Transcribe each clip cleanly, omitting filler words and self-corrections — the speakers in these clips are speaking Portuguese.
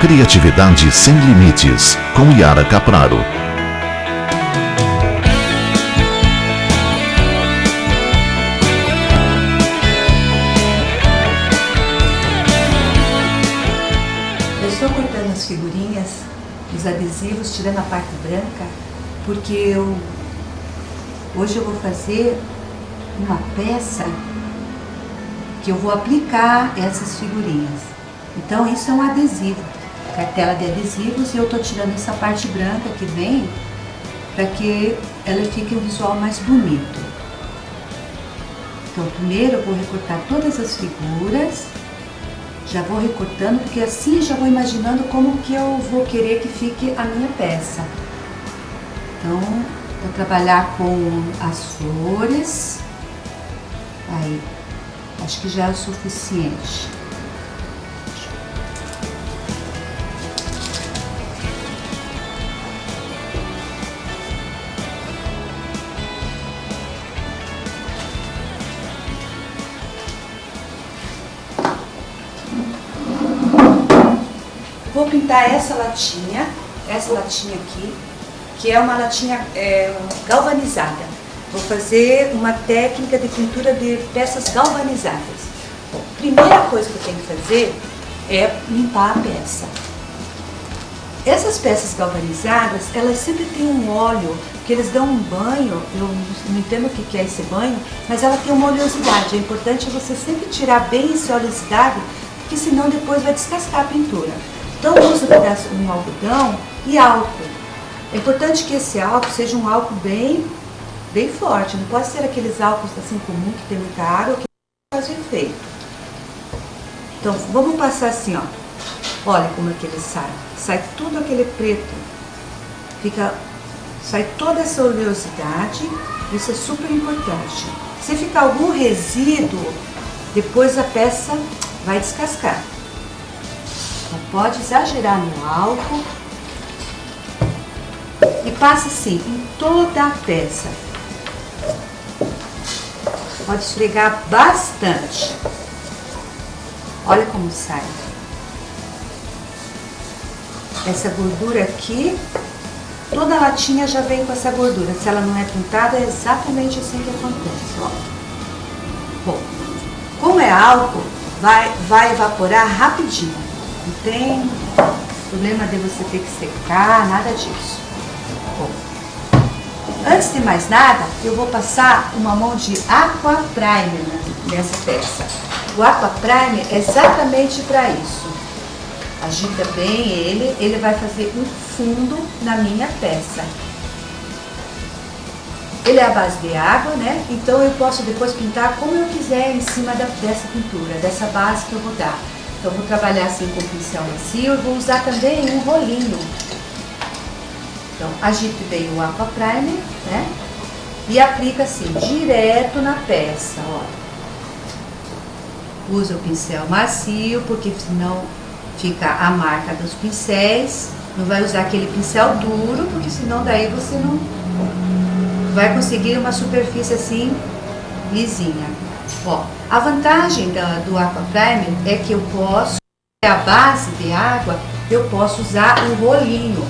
Criatividade sem limites, com Yara Capraro. Eu estou cortando as figurinhas, os adesivos, tirando a parte branca, porque hoje eu vou fazer uma peça que eu vou aplicar essas figurinhas. Então isso é um adesivo, cartela de adesivos, e eu estou tirando essa parte branca que vem para que ela fique um visual mais bonito. Então primeiro eu vou recortar todas as figuras, já vou recortando, porque assim já vou imaginando como que eu vou querer que fique a minha peça. Então vou trabalhar com as flores, aí acho que já é o suficiente. Vou pintar essa latinha aqui, que é uma latinha galvanizada. Vou fazer uma técnica de pintura de peças galvanizadas. Bom, primeira coisa que eu tenho que fazer é limpar a peça. Essas peças galvanizadas, elas sempre têm um óleo, que eles dão um banho, eu não entendo o que é esse banho, mas ela tem uma oleosidade. É importante você sempre tirar bem essa oleosidade, porque senão depois vai descascar a pintura. Então eu uso um algodão e álcool. É importante que esse álcool seja um álcool bem forte, não pode ser aqueles álcools assim comum que tem muita água que não faz efeito. Então vamos passar assim, ó. Olha como é que ele sai. Sai tudo aquele preto. Sai toda essa oleosidade, isso é super importante. Se ficar algum resíduo, depois a peça vai descascar. Não pode exagerar no álcool. E passa assim em toda a peça. Pode esfregar bastante. Olha como sai. Essa gordura aqui, toda a latinha já vem com essa gordura. Se ela não é pintada, é exatamente assim que acontece. Ó. Bom, como é álcool, vai evaporar rapidinho. Não tem problema de você ter que secar, nada disso. Bom, antes de mais nada, eu vou passar uma mão de Aqua Primer nessa peça. O Aqua Primer é exatamente para isso. Agita bem ele vai fazer um fundo na minha peça. Ele é à base de água, né? Então eu posso depois pintar como eu quiser em cima dessa pintura, dessa base que eu vou dar. Então, eu vou trabalhar assim com o pincel macio e vou usar também um rolinho. Então, agite bem o Aqua Primer, né? E aplica assim, direto na peça, ó. Usa o pincel macio, porque senão fica a marca dos pincéis. Não vai usar aquele pincel duro, porque senão daí você não vai conseguir uma superfície assim, lisinha. Ó, a vantagem do Aqua Primer é que eu posso, a base de água, eu posso usar o rolinho.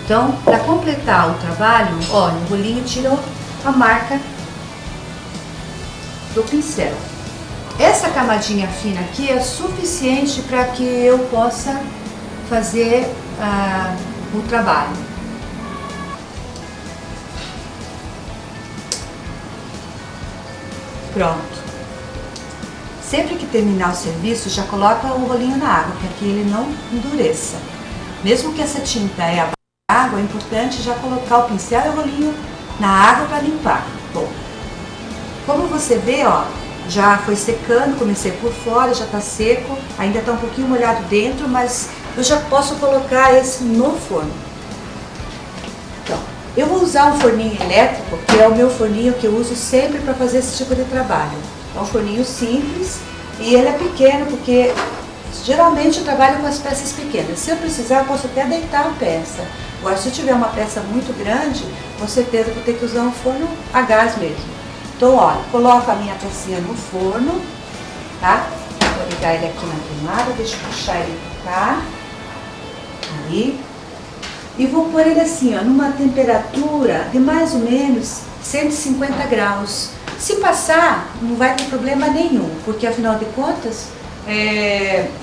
Então, para completar o trabalho, olha, o rolinho tirou a marca do pincel. Essa camadinha fina aqui é suficiente para que eu possa fazer o trabalho. Pronto. Sempre que terminar o serviço, já coloca o rolinho na água, para que ele não endureça. Mesmo que essa tinta é a água, é importante já colocar o pincel e o rolinho na água para limpar. Bom, como você vê, ó, já foi secando, comecei por fora, já está seco, ainda está um pouquinho molhado dentro, mas eu já posso colocar esse no forno. Então, eu vou usar um forninho elétrico, que é o meu forninho que eu uso sempre para fazer esse tipo de trabalho. É um forninho simples e ele é pequeno, porque geralmente eu trabalho com as peças pequenas. Se eu precisar, eu posso até deitar a peça. Agora, se eu tiver uma peça muito grande, com certeza eu vou ter que usar um forno a gás mesmo. Então, olha, coloco a minha pecinha no forno, tá? Vou ligar ele aqui na tomada, deixa eu puxar ele pra cá. aqui. E vou pôr ele assim, ó, numa temperatura de mais ou menos 150 graus. Se passar, não vai ter problema nenhum, porque afinal de contas,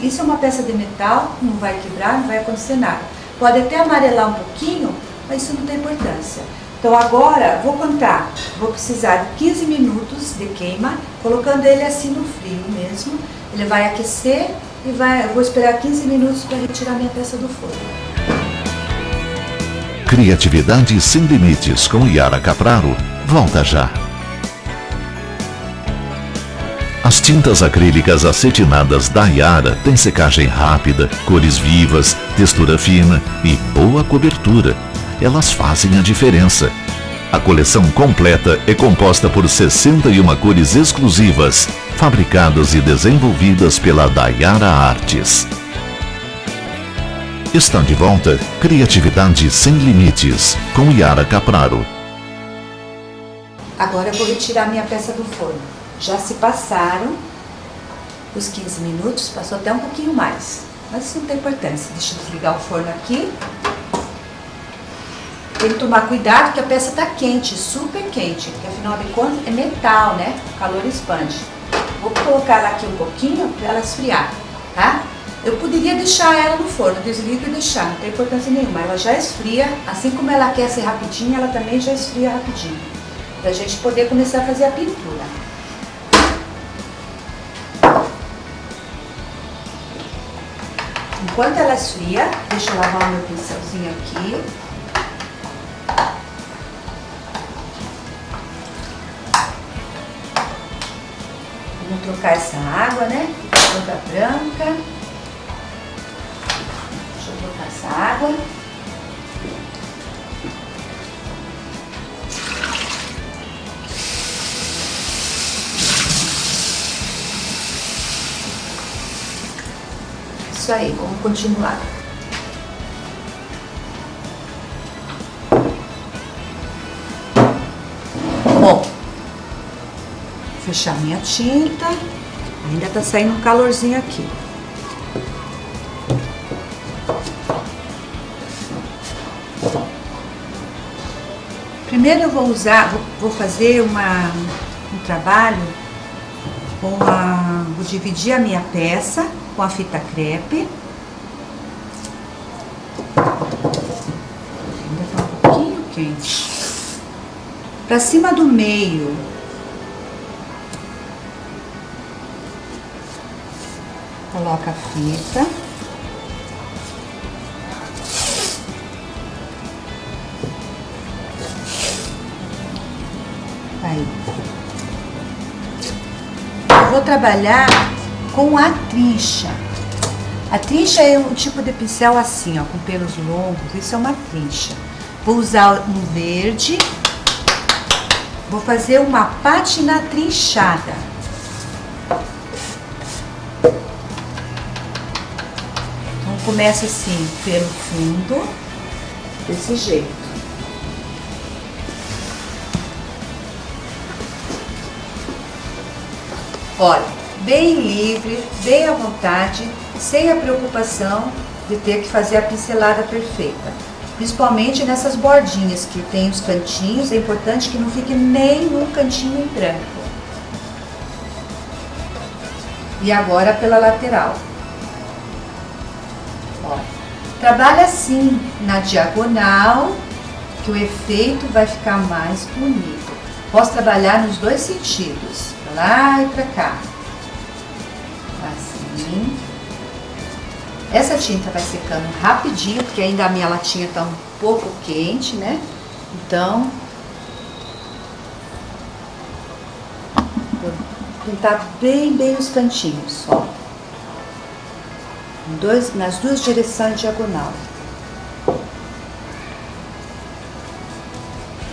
isso é uma peça de metal, não vai quebrar, não vai acontecer nada. Pode até amarelar um pouquinho, mas isso não tem importância. Então agora, vou contar, vou precisar de 15 minutos de queima, colocando ele assim no frio mesmo. Ele vai aquecer e eu vou esperar 15 minutos para retirar minha peça do forno. Criatividade sem limites com Yara Capraro. Volta já. As tintas acrílicas acetinadas da Yara têm secagem rápida, cores vivas, textura fina e boa cobertura. Elas fazem a diferença. A coleção completa é composta por 61 cores exclusivas, fabricadas e desenvolvidas pela Dayara Artes. Está de volta Criatividade Sem Limites, com Yara Capraro. Agora eu vou retirar minha peça do forno. Já se passaram os 15 minutos, passou até um pouquinho mais, mas isso não tem importância. Deixa eu desligar o forno aqui. Tem que tomar cuidado que a peça está quente, super quente, porque afinal de contas é metal, né? O calor expande. Vou colocar ela aqui um pouquinho para ela esfriar, tá? Eu poderia deixar ela no forno, desligo e deixar, não tem importância nenhuma. Ela já esfria, assim como ela aquece rapidinho, ela também já esfria rapidinho. Pra gente poder começar a fazer a pintura. Enquanto ela esfria, deixa eu lavar o meu pincelzinho aqui. Vamos trocar essa água, né? Toda branca. Deixa eu trocar essa água. Isso aí, vamos continuar. Bom, vou fechar minha tinta. Ainda tá saindo um calorzinho aqui. Primeiro eu vou fazer um trabalho vou dividir a minha peça com a fita crepe. Ainda tá um pouquinho quente. Pra cima do meio, coloca a fita. Aí. Eu vou trabalhar com a trincha. A trincha é um tipo de pincel assim, ó, com pelos longos. Isso é uma trincha. Vou usar um verde. Vou fazer uma pátina trinchada. Então começa assim, pelo fundo, desse jeito. Olha, bem livre, bem à vontade, sem a preocupação de ter que fazer a pincelada perfeita. Principalmente nessas bordinhas que tem os cantinhos, é importante que não fique nenhum cantinho em branco. E agora pela lateral. Ó, trabalha assim, na diagonal, que o efeito vai ficar mais bonito. Posso trabalhar nos dois sentidos, pra lá e pra cá. Assim. Essa tinta vai secando rapidinho, porque ainda a minha latinha tá um pouco quente, né? Então, vou pintar bem os cantinhos, ó. Nas duas direções diagonal.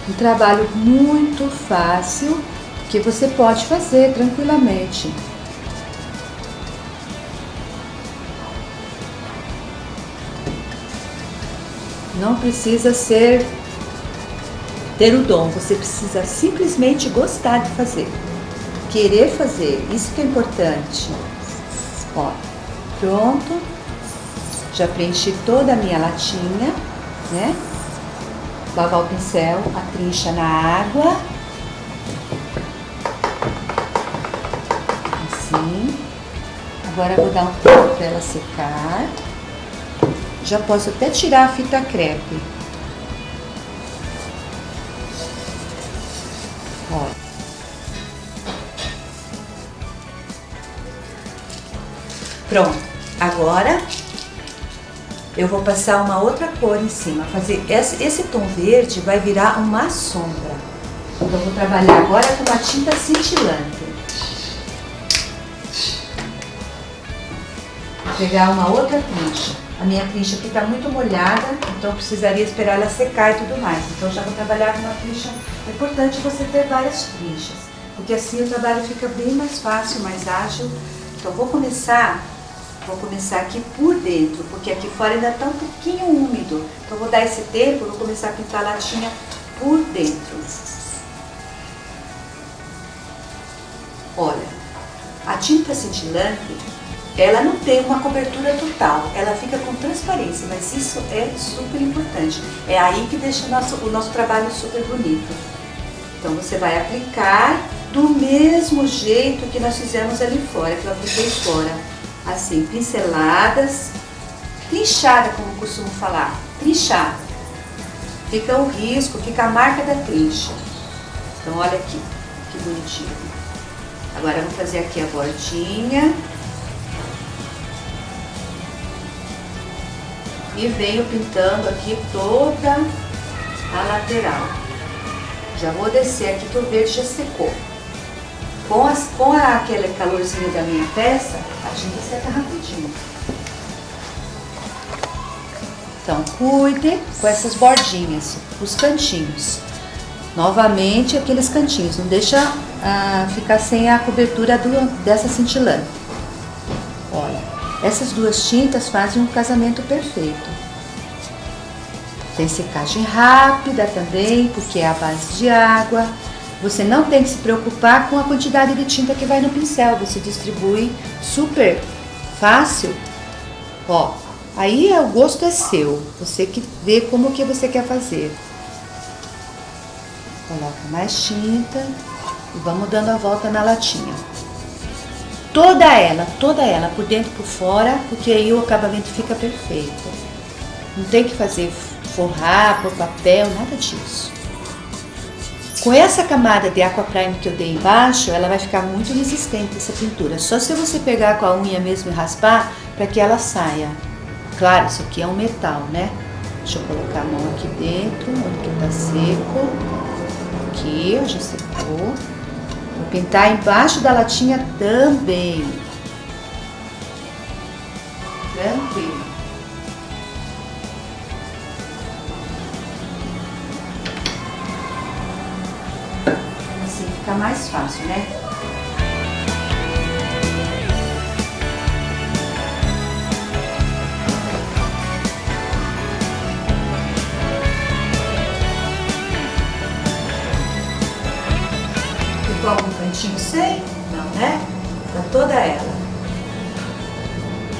Um trabalho muito fácil, que você pode fazer tranquilamente. Não precisa ter o dom, você precisa simplesmente gostar de fazer, querer fazer, isso que é importante. Ó, pronto, Já preenchi toda a minha latinha, né? Lavar o pincel, a trincha na água. Assim. Agora eu vou dar um tempo para ela secar. Já posso até tirar a fita crepe. Ó. Pronto. Agora eu vou passar uma outra cor em cima. Fazer esse tom verde vai virar uma sombra. Então eu vou trabalhar agora com uma tinta cintilante. Vou pegar uma outra trincha. A minha trincha aqui está muito molhada, então eu precisaria esperar ela secar e tudo mais. Então já vou trabalhar com uma trincha. É importante você ter várias trinchas, porque assim o trabalho fica bem mais fácil, mais ágil. Então vou começar aqui por dentro, porque aqui fora ainda está um pouquinho úmido. Então vou dar esse tempo, vou começar a pintar a latinha por dentro. Olha, a tinta cintilante, ela não tem uma cobertura total, ela fica com transparência, mas isso é super importante. É aí que deixa o nosso trabalho super bonito. Então você vai aplicar do mesmo jeito que nós fizemos ali fora, que eu apliquei fora. Assim, pinceladas, trinchada, como eu costumo falar, trinchada. Fica o risco, fica a marca da trincha. Então olha aqui, que bonitinho. Agora eu vou fazer aqui a bordinha. E venho pintando aqui toda a lateral. Já vou descer aqui que o verde já secou. Com aquele calorzinho da minha peça, a tinta seca rapidinho. Então, cuide com essas bordinhas, os cantinhos. Novamente, aqueles cantinhos. Não deixa ficar sem a cobertura dessa cintilante. Olha, essas duas tintas fazem um casamento perfeito. Tem secagem rápida também, porque é a base de água. Você não tem que se preocupar com a quantidade de tinta que vai no pincel. Você distribui super fácil. Ó, aí o gosto é seu. Você que vê como que você quer fazer. Coloca mais tinta e vamos dando a volta na latinha. Toda ela, por dentro e por fora, porque aí o acabamento fica perfeito. Não tem que fazer forrar, pôr papel, nada disso. Com essa camada de aquaprime que eu dei embaixo, ela vai ficar muito resistente, essa pintura. Só se você pegar com a unha mesmo e raspar, para que ela saia. Claro, isso aqui é um metal, né? Deixa eu colocar a mão aqui dentro, onde que tá seco. Aqui, ó, já secou. Vou pintar embaixo da latinha também. Tranquilo. Assim fica mais fácil, né? Ficou algum cantinho sem? Não, né? Tá toda ela.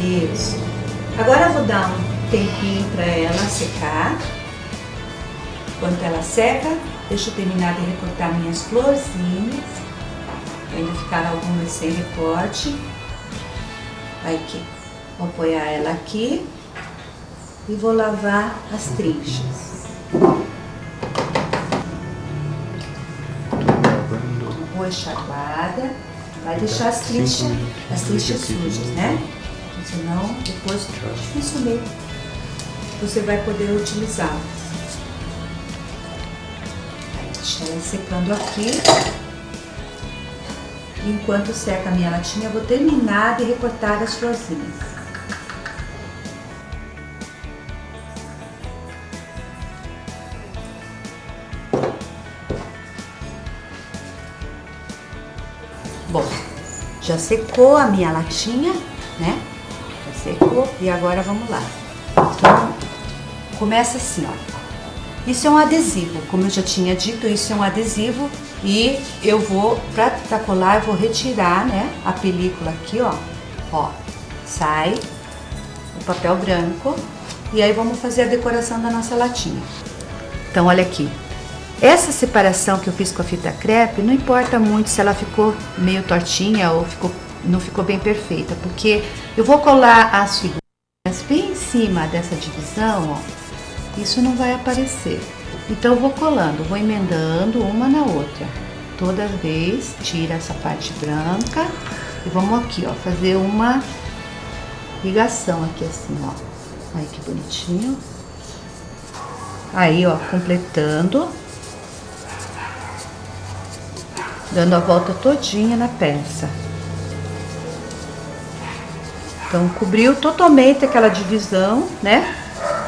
Isso. Agora eu vou dar um tempinho para ela secar. Quando ela seca, deixa eu terminar de recortar minhas florzinhas. Ainda ficaram algumas sem recorte. Aqui. Vou apoiar ela aqui. E vou lavar as trinchas. Boa enxaguada. Vai deixar as trinchas sujas, né? Senão depois dificilmente você vai poder utilizá-las. Deixa ela secando aqui. Enquanto seca a minha latinha, eu vou terminar de recortar as florzinhas. Bom, já secou a minha latinha, né? Já secou e agora vamos lá. Então, começa assim, ó. Isso é um adesivo, como eu já tinha dito, isso é um adesivo e eu vou, pra colar, eu vou retirar, né, a película aqui, ó. Ó, sai. o papel branco e aí vamos fazer a decoração da nossa latinha. Então olha aqui, essa separação que eu fiz com a fita crepe, não importa muito se ela ficou meio tortinha ou não ficou bem perfeita, porque eu vou colar as figurinhas bem em cima dessa divisão, ó, isso não vai aparecer. Então eu vou colando, vou emendando uma na outra. Toda vez tira essa parte branca e vamos aqui, ó, fazer uma ligação aqui assim, ó. Aí que bonitinho. Aí, ó, completando, dando a volta todinha na peça. Então cobriu totalmente aquela divisão, né?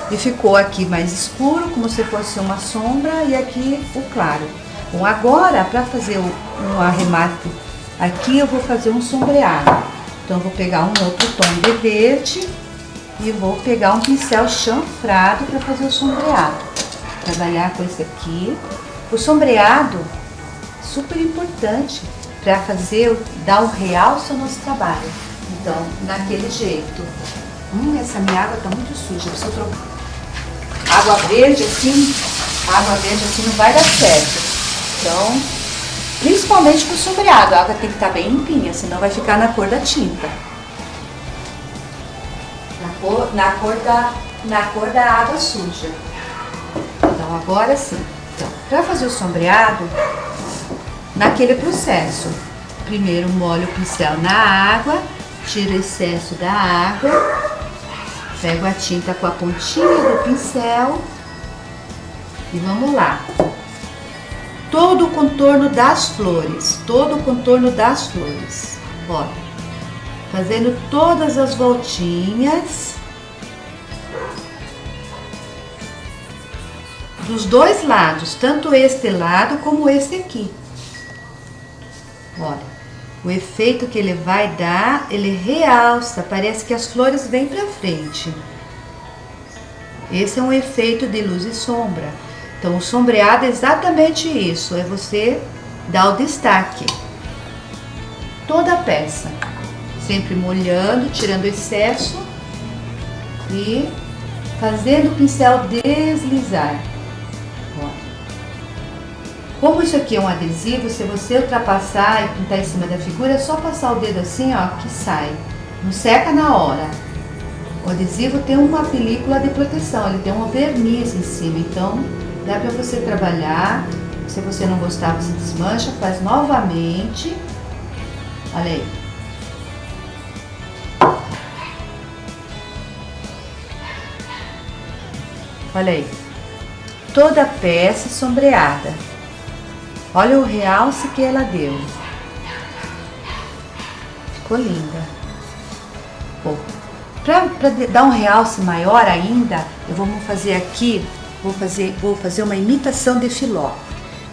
E ficou aqui mais escuro, como se fosse uma sombra, e aqui o claro. Bom, agora, para fazer um arremate aqui, eu vou fazer um sombreado. Então, eu vou pegar um outro tom de verde e vou pegar um pincel chanfrado para fazer o sombreado. Trabalhar com esse aqui. O sombreado, super importante para dar um realce ao nosso trabalho. Então, daquele jeito. Essa minha água tá muito suja, preciso trocar. Água verde assim não vai dar certo. Então, principalmente pro sombreado, a água tem que estar bem limpinha, senão vai ficar na cor da tinta. Na cor da água suja. Então, agora sim. Então, para fazer o sombreado, naquele processo, primeiro molho o pincel na água, tiro o excesso da água, pego a tinta com a pontinha do pincel e vamos lá. Todo o contorno das flores, olha, fazendo todas as voltinhas dos dois lados, tanto este lado como este aqui. Olha, o efeito que ele vai dar, ele realça, parece que as flores vêm pra frente. Esse é um efeito de luz e sombra. Então, o sombreado é exatamente isso, é você dar o destaque. Toda a peça, sempre molhando, tirando o excesso e fazendo o pincel deslizar. Ó. Como isso aqui é um adesivo, se você ultrapassar e pintar em cima da figura, é só passar o dedo assim, ó, que sai. Não seca na hora. O adesivo tem uma película de proteção, ele tem um verniz em cima, então dá para você trabalhar. Se você não gostar, você desmancha, faz novamente. Olha aí. Olha aí. Toda a peça sombreada. Olha o realce que ela deu. Ficou linda. Bom, para dar um realce maior ainda, vou fazer aqui, vou fazer uma imitação de filó.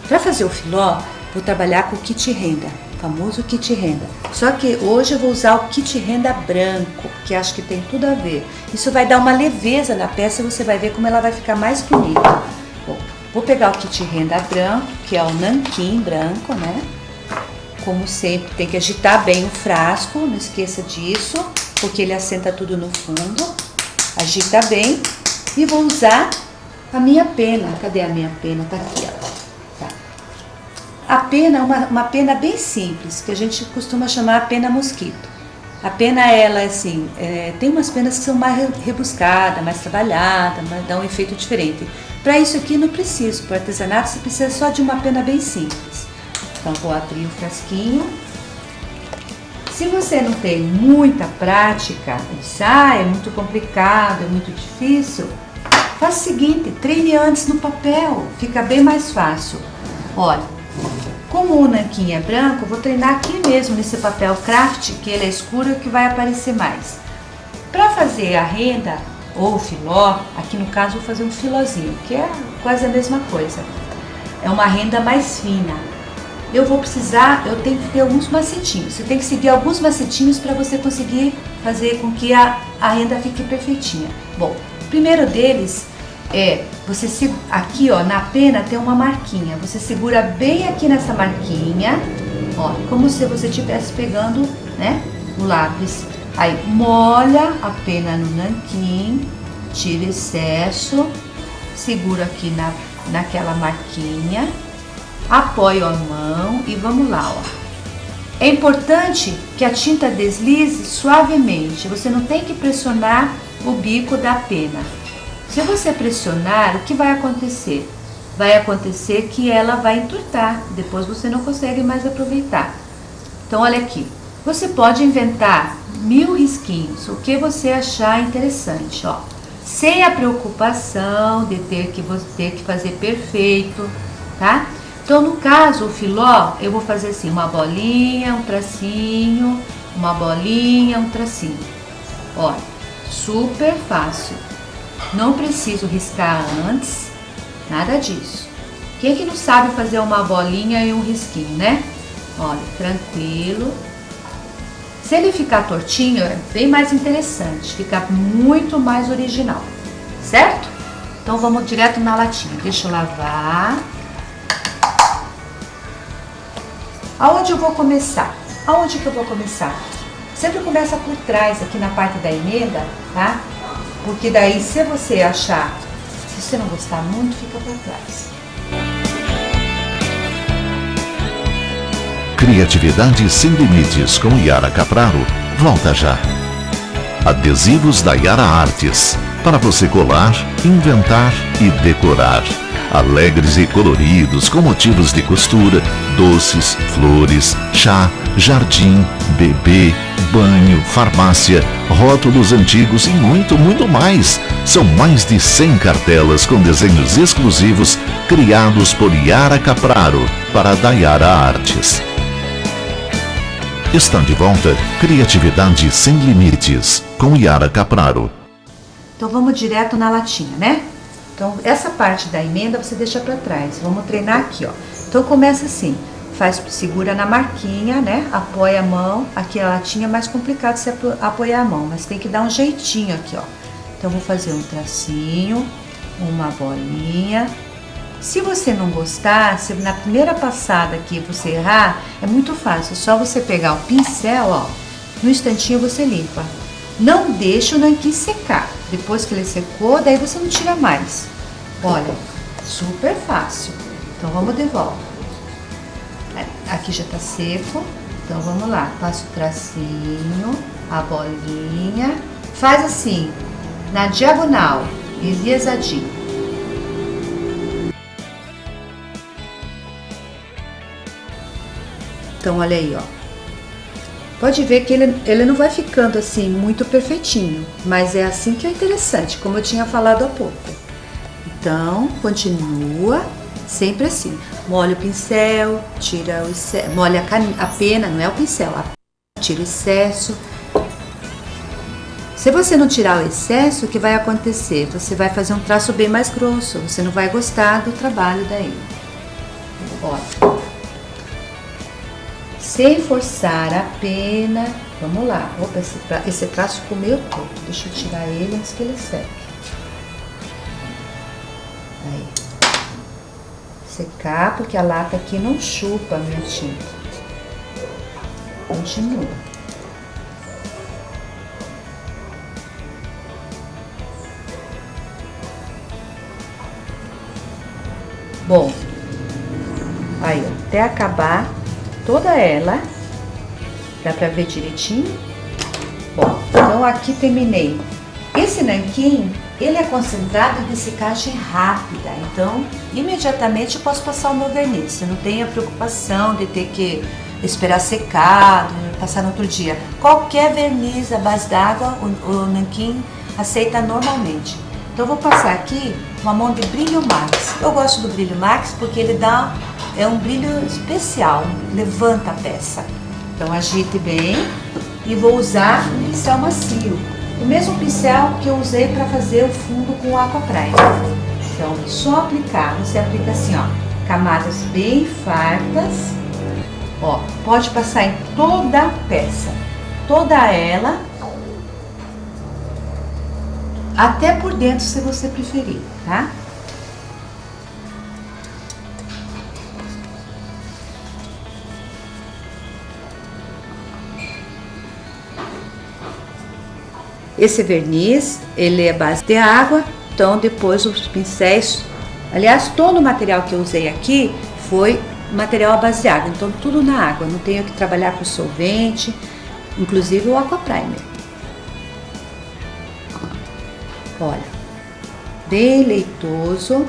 Para fazer o filó, vou trabalhar com o kit renda, o famoso kit renda. Só que hoje eu vou usar o kit renda branco, que acho que tem tudo a ver. Isso vai dar uma leveza na peça e você vai ver como ela vai ficar mais bonita. Bom, vou pegar o kit renda branco, que é o nanquim branco, né? Como sempre, tem que agitar bem o frasco, não esqueça disso, porque ele assenta tudo no fundo. Agita bem e vou usar a minha pena. Cadê a minha pena? Tá aqui, ó. Tá. A pena é uma pena bem simples, que a gente costuma chamar a pena mosquito. A pena, ela assim, tem umas penas que são mais rebuscadas, mais trabalhadas, dá um efeito diferente. Para isso aqui não preciso, para artesanato você precisa só de uma pena bem simples. Então vou abrir o frasquinho. Se você não tem muita prática, é muito complicado, é muito difícil, faz o seguinte, treine antes no papel, fica bem mais fácil. Olha, como o nanquim é branco, eu vou treinar aqui mesmo nesse papel craft, que ele é escuro e que vai aparecer mais. Para fazer a renda ou o filó, aqui no caso vou fazer um filózinho, que é quase a mesma coisa. É uma renda mais fina. Eu tenho que ter alguns macetinhos. Você tem que seguir alguns macetinhos para você conseguir fazer com que a renda fique perfeitinha. Bom, o primeiro deles é, aqui ó, na pena tem uma marquinha. Você segura bem aqui nessa marquinha, ó, como se você estivesse pegando, né, o lápis. Aí molha a pena no nanquim, tira excesso, segura aqui naquela marquinha, apoio a mão e vamos lá, ó. É importante que a tinta deslize suavemente, você não tem que pressionar o bico da pena. Se você pressionar, o que vai acontecer? Vai acontecer que ela vai entortar, depois você não consegue mais aproveitar. Então olha aqui, você pode inventar 1000 risquinhos, o que você achar interessante, ó. Sem a preocupação de ter que fazer perfeito, tá? Então no caso, o filó, eu vou fazer assim, uma bolinha, um tracinho, uma bolinha, um tracinho. Olha, super fácil. Não preciso riscar antes, nada disso. Quem é que não sabe fazer uma bolinha e um risquinho, né? Olha, tranquilo. Se ele ficar tortinho, é bem mais interessante, fica muito mais original, certo? Então vamos direto na latinha, deixa eu lavar. Aonde eu vou começar? Aonde que eu vou começar? Sempre começa por trás, aqui na parte da emenda, tá? Porque daí, se você achar, se você não gostar muito, fica por trás. Criatividade sem limites com Yara Capraro. Volta já. Adesivos da Yara Artes. Para você colar, inventar e decorar. Alegres e coloridos com motivos de costura, doces, flores, chá, jardim, bebê, banho, farmácia, rótulos antigos e muito, muito mais. São mais de 100 cartelas com desenhos exclusivos criados por Yara Capraro para a Dayara Artes. Está de volta Criatividade Sem Limites com Yara Capraro. Então vamos direto na latinha, né? Então essa parte da emenda você deixa para trás. Vamos treinar aqui, ó. Então começa assim, segura na marquinha, né? Apoia a mão. Aqui a latinha é mais complicado você apoiar a mão, mas tem que dar um jeitinho aqui, ó. Então vou fazer um tracinho, uma bolinha. Se você não gostar, se na primeira passada que você errar, é muito fácil. É só você pegar o pincel, ó, no instantinho você limpa. Não deixa o nanquim secar. Depois que ele secou, daí você não tira mais. Olha, super fácil. Então vamos de volta. Aqui já tá seco. Então vamos lá. Passa o tracinho, a bolinha. Faz assim, na diagonal, enviesadinho. Então olha aí, ó. Pode ver que ele não vai ficando assim muito perfeitinho, mas é assim que é interessante, como eu tinha falado há pouco. Então, continua sempre assim. Molha o pincel, tira o excesso, molha a pena, não é o pincel, tira o excesso. Se você não tirar o excesso, o que vai acontecer? Você vai fazer um traço bem mais grosso, você não vai gostar do trabalho daí. Ó. Sem forçar a pena. Vamos lá. Opa, esse traço ficou meio torto. Deixa eu tirar ele antes que ele seque. Aí. Secar, porque a lata aqui não chupa a minha tinta. Continua. Bom. Aí, até acabar toda ela, dá pra ver direitinho. Bom, então aqui terminei. Esse nanquim, ele é concentrado de secagem rápida, então imediatamente eu posso passar o meu verniz. Você não tem a preocupação de ter que esperar secar, passar no outro dia. Qualquer verniz à base d'água, o nanquim aceita normalmente. Então eu vou passar aqui uma mão de brilho max. Eu gosto do brilho max porque ele é um brilho especial, levanta a peça. Então agite bem e vou usar um pincel macio. O mesmo pincel que eu usei para fazer o fundo com o Aqua Prime. Então só aplicar, você aplica assim, ó, camadas bem fartas. Ó, pode passar em toda a peça, toda ela, até por dentro se você preferir, tá? Esse verniz, ele é base de água, então depois os pincéis, aliás, todo o material que eu usei aqui foi material à base de água, então tudo na água, não tenho que trabalhar com solvente, inclusive o Aqua Primer. Olha, bem leitoso,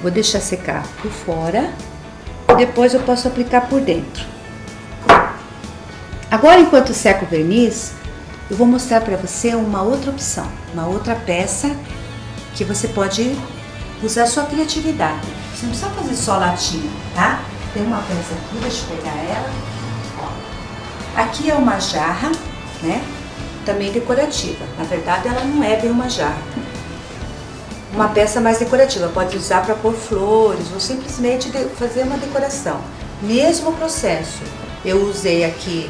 vou deixar secar por fora, depois eu posso aplicar por dentro. Agora, enquanto seca o verniz, eu vou mostrar para você uma outra opção, uma outra peça que você pode usar a sua criatividade. Você não precisa fazer só latinha, tá? Tem uma peça aqui, deixa eu pegar ela. Ó. Aqui é uma jarra, né? Também decorativa. Na verdade, ela não é bem uma jarra. Uma peça mais decorativa, pode usar para pôr flores ou simplesmente fazer uma decoração. Mesmo processo. Eu usei aqui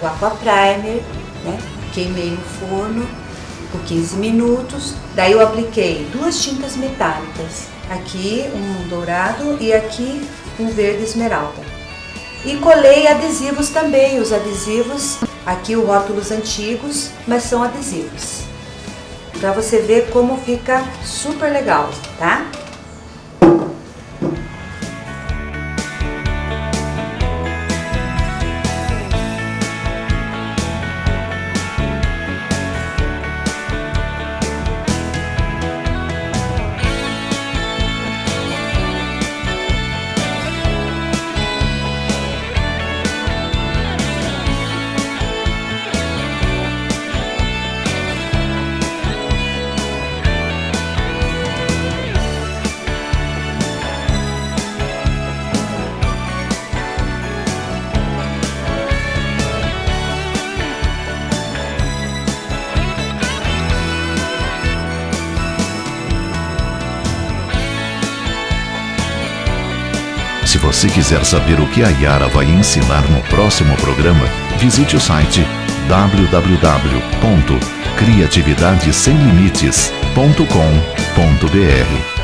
o Aqua Primer, né? Queimei no forno por 15 minutos. Daí eu apliquei 2 tintas metálicas. Aqui um dourado e aqui um verde esmeralda. E colei adesivos também. Os adesivos, aqui os rótulos antigos, mas são adesivos. Para você ver como fica super legal, tá? Se você quiser saber o que a Yara vai ensinar no próximo programa, visite o site www.criatividadesemlimites.com.br.